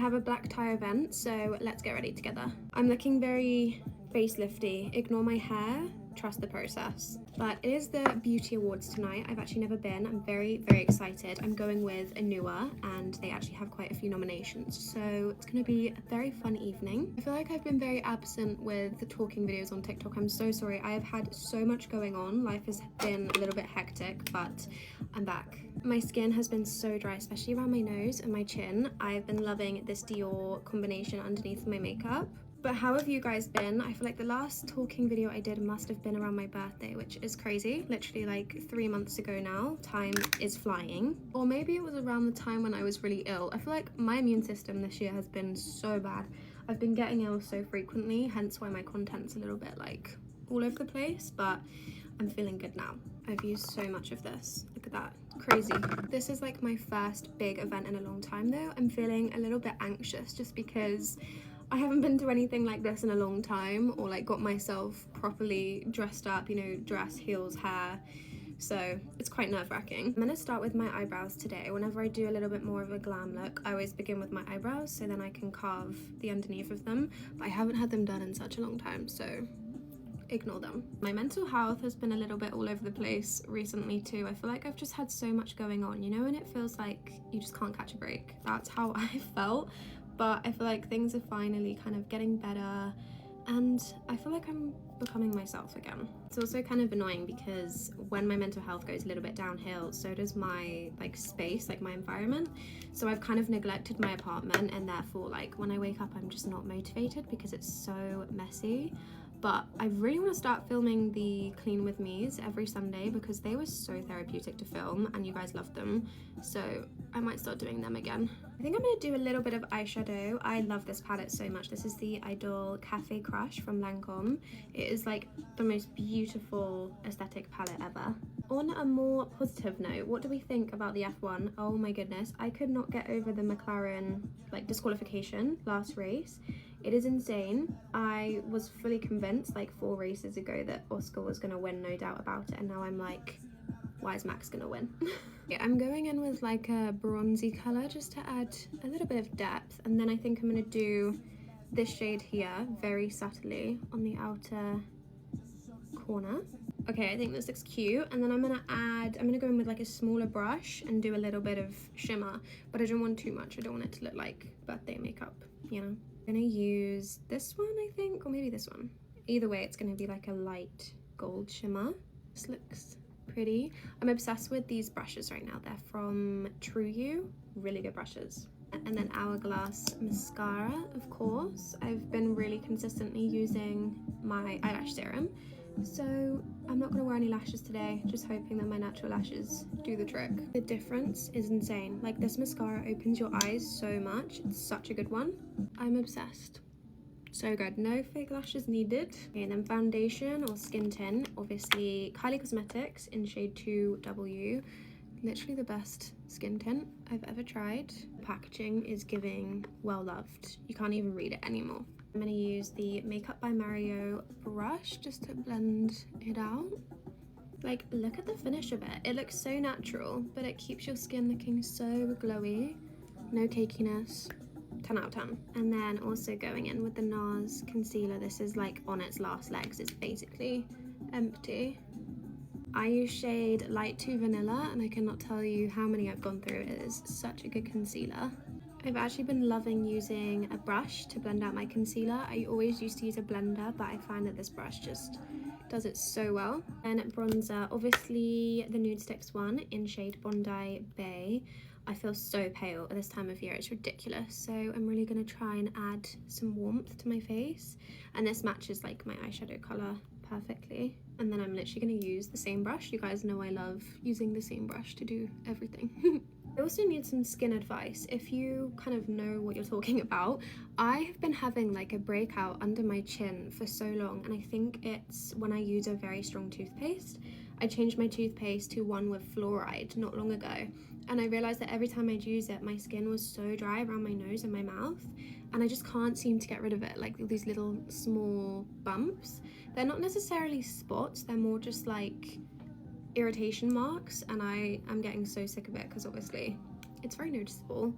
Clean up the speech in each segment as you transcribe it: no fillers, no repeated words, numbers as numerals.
have a black tie event, so let's get ready together. I'm looking very facelifty. Ignore my hair, trust the process. But it is the beauty awards tonight. I've actually never been. I'm very, very excited. I'm going with Anua, and they actually have quite a few nominations, so it's gonna be a very fun evening. I feel like I've been very absent with the talking videos on TikTok. I'm so sorry. I have had so much going on. Life has been a little bit hectic, but I'm back. My skin has been so dry, especially around my nose and my chin. I've been loving this Dior combination underneath my makeup. But how have you guys been? I feel like the last talking video I did must have been around my birthday, which is crazy. Literally like 3 months ago now. Time is flying. Or maybe it was around the time when I was really ill. I feel like my immune system this year has been so bad. I've been getting ill so frequently, hence why my content's a little bit like all over the place, but I'm feeling good now. I've used so much of this. Look at that. Crazy. This is like my first big event in a long time though. I'm feeling a little bit anxious just because I haven't been to anything like this in a long time, or like got myself properly dressed up, you know, dress, heels, hair. So it's quite nerve-wracking. I'm gonna start with my eyebrows today. Whenever I do a little bit more of a glam look, I always begin with my eyebrows so then I can carve the underneath of them. But I haven't had them done in such a long time, so ignore them. My mental health has been a little bit all over the place recently too. I feel like I've just had so much going on, you know, and it feels like you just can't catch a break. That's how I felt. But I feel like things are finally kind of getting better, and I feel like I'm becoming myself again. It's also kind of annoying because when my mental health goes a little bit downhill, so does my like space, like my environment. So I've kind of neglected my apartment, and therefore like when I wake up I'm just not motivated because it's so messy. But I really want to start filming the Clean With Me's every Sunday because they were so therapeutic to film and you guys loved them. So I might start doing them again. I think I'm going to do a little bit of eyeshadow. I love this palette so much. This is the Idol Cafe Crush from Lancome. It is like the most beautiful aesthetic palette ever. On a more positive note, what do we think about the F1? Oh my goodness, I could not get over the McLaren like disqualification last race. It is insane. I was fully convinced like 4 races ago that Oscar was gonna win, no doubt about it, and now I'm like, why is Max gonna win? Yeah, I'm going in with like a bronzy color just to add a little bit of depth, and then I think I'm gonna do this shade here very subtly on the outer corner. Okay, I think this looks cute, and then I'm gonna go in with like a smaller brush and do a little bit of shimmer, but I don't want too much. I don't want it to look like birthday makeup, you know. I'm gonna use this one, I think, or maybe this one. Either way, it's gonna be like a light gold shimmer. This looks pretty. I'm obsessed with these brushes right now. They're from True You, really good brushes. And then Hourglass mascara, of course. I've been really consistently using my eyelash serum, so I'm not gonna wear any lashes today, just hoping that my natural lashes do the trick. The difference is insane. Like, this mascara opens your eyes so much. It's such a good one. I'm obsessed. So good. No fake lashes needed. Okay, and then foundation or skin tint, obviously Kylie Cosmetics in shade 2W. Literally the best skin tint I've ever tried. The packaging is giving well loved. You can't even read it anymore. I'm gonna use the Makeup by Mario brush just to blend it out. Like, look at the finish of it. It looks so natural, but it keeps your skin looking so glowy. No cakiness. 10 out of 10. And then also going in with the NARS concealer. This is like on its last legs. It's basically empty. I use shade Light to Vanilla, and I cannot tell you how many I've gone through. It is such a good concealer. I've actually been loving using a brush to blend out my concealer. I always used to use a blender, but I find that this brush just does it so well. And bronzer, obviously the Nude Sticks one in shade Bondi Bay. I feel so pale at this time of year, it's ridiculous. So I'm really gonna try and add some warmth to my face. And this matches like my eyeshadow color perfectly. And then I'm literally gonna use the same brush. You guys know I love using the same brush to do everything. I also need some skin advice. If you kind of know what you're talking about, I have been having like a breakout under my chin for so long, and I think it's when I use a very strong toothpaste. I changed my toothpaste to one with fluoride not long ago, and I realized that every time I'd use it, my skin was so dry around my nose and my mouth, and I just can't seem to get rid of it. Like these little small bumps. They're not necessarily spots, they're more just like irritation marks, and I'm getting so sick of it because obviously it's very noticeable.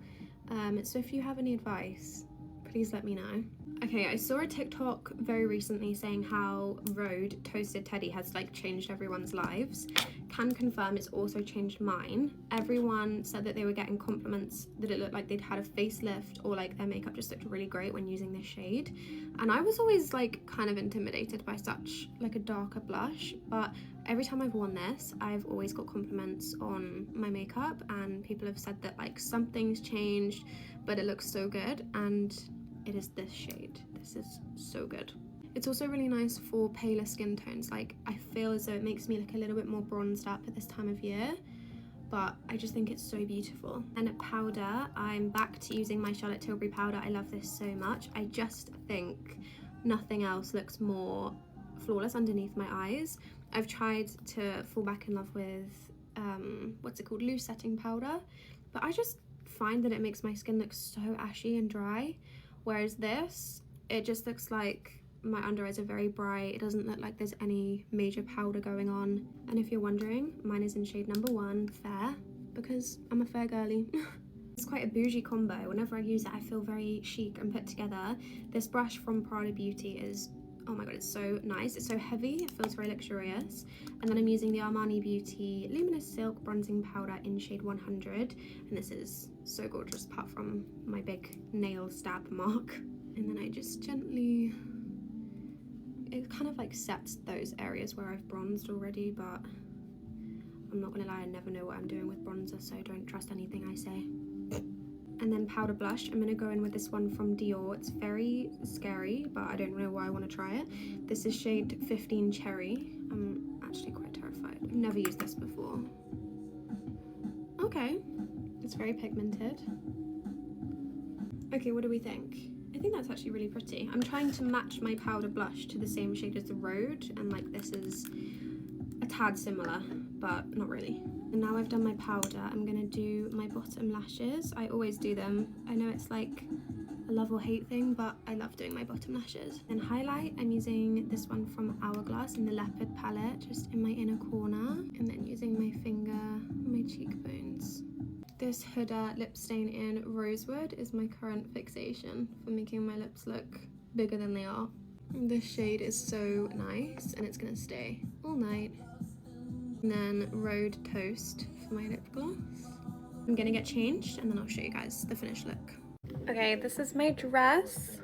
So if you have any advice, please let me know. Okay, I saw a TikTok very recently saying how Rhode Toasted Teddy has like changed everyone's lives. Can confirm it's also changed mine. Everyone said that they were getting compliments that it looked like they'd had a facelift, or like their makeup just looked really great when using this shade. And I was always like kind of intimidated by such like a darker blush, but every time I've worn this, I've always got compliments on my makeup, and people have said that like something's changed, but it looks so good. And it is this shade. This is so good. It's also really nice for paler skin tones. Like, I feel as though it makes me look a little bit more bronzed up at this time of year, but I just think it's so beautiful. And at powder, I'm back to using my Charlotte Tilbury powder. I love this so much. I just think nothing else looks more flawless underneath my eyes. I've tried to fall back in love with, what's it called, loose setting powder, but I just find that it makes my skin look so ashy and dry. Whereas this, it just looks like my under eyes are very bright. It doesn't look like there's any major powder going on. And if you're wondering, mine is in shade number 1, Fair, because I'm a fair girly. It's quite a bougie combo. Whenever I use it, I feel very chic and put together. This brush from Prada Beauty is, oh my god, it's so nice. It's so heavy, it feels very luxurious. And then I'm using the Armani Beauty Luminous Silk Bronzing Powder in shade 100. And this is so gorgeous, apart from my big nail stab mark. And then I just gently, it kind of like sets those areas where I've bronzed already, but I'm not gonna lie, I never know what I'm doing with bronzer, so don't trust anything I say. And then powder blush, I'm gonna go in with this one from Dior. It's very scary, but I don't know why I want to try it. This is shade 15 Cherry. I'm actually quite terrified. I've never used this before. Okay, it's very pigmented. Okay, what do we think? I think that's actually really pretty. I'm trying to match my powder blush to the same shade as the Rhode, and like this is a tad similar, but not really. And now I've done my powder, I'm gonna do my bottom lashes. I always do them. I know it's like a love or hate thing, but I love doing my bottom lashes. And highlight, I'm using this one from Hourglass in the Leopard palette, just in my inner corner. And then using my finger on my cheekbones. This Huda lip stain in Rosewood is my current fixation for making my lips look bigger than they are. This shade is so nice, and it's gonna stay all night. And then Rhode Toast for my lip gloss. I'm gonna get changed and then I'll show you guys the finished look. Okay, this is my dress.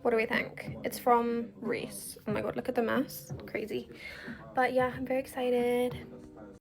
What do we think? It's from Reese. Oh my god, look at the mess. Crazy. But yeah, I'm very excited.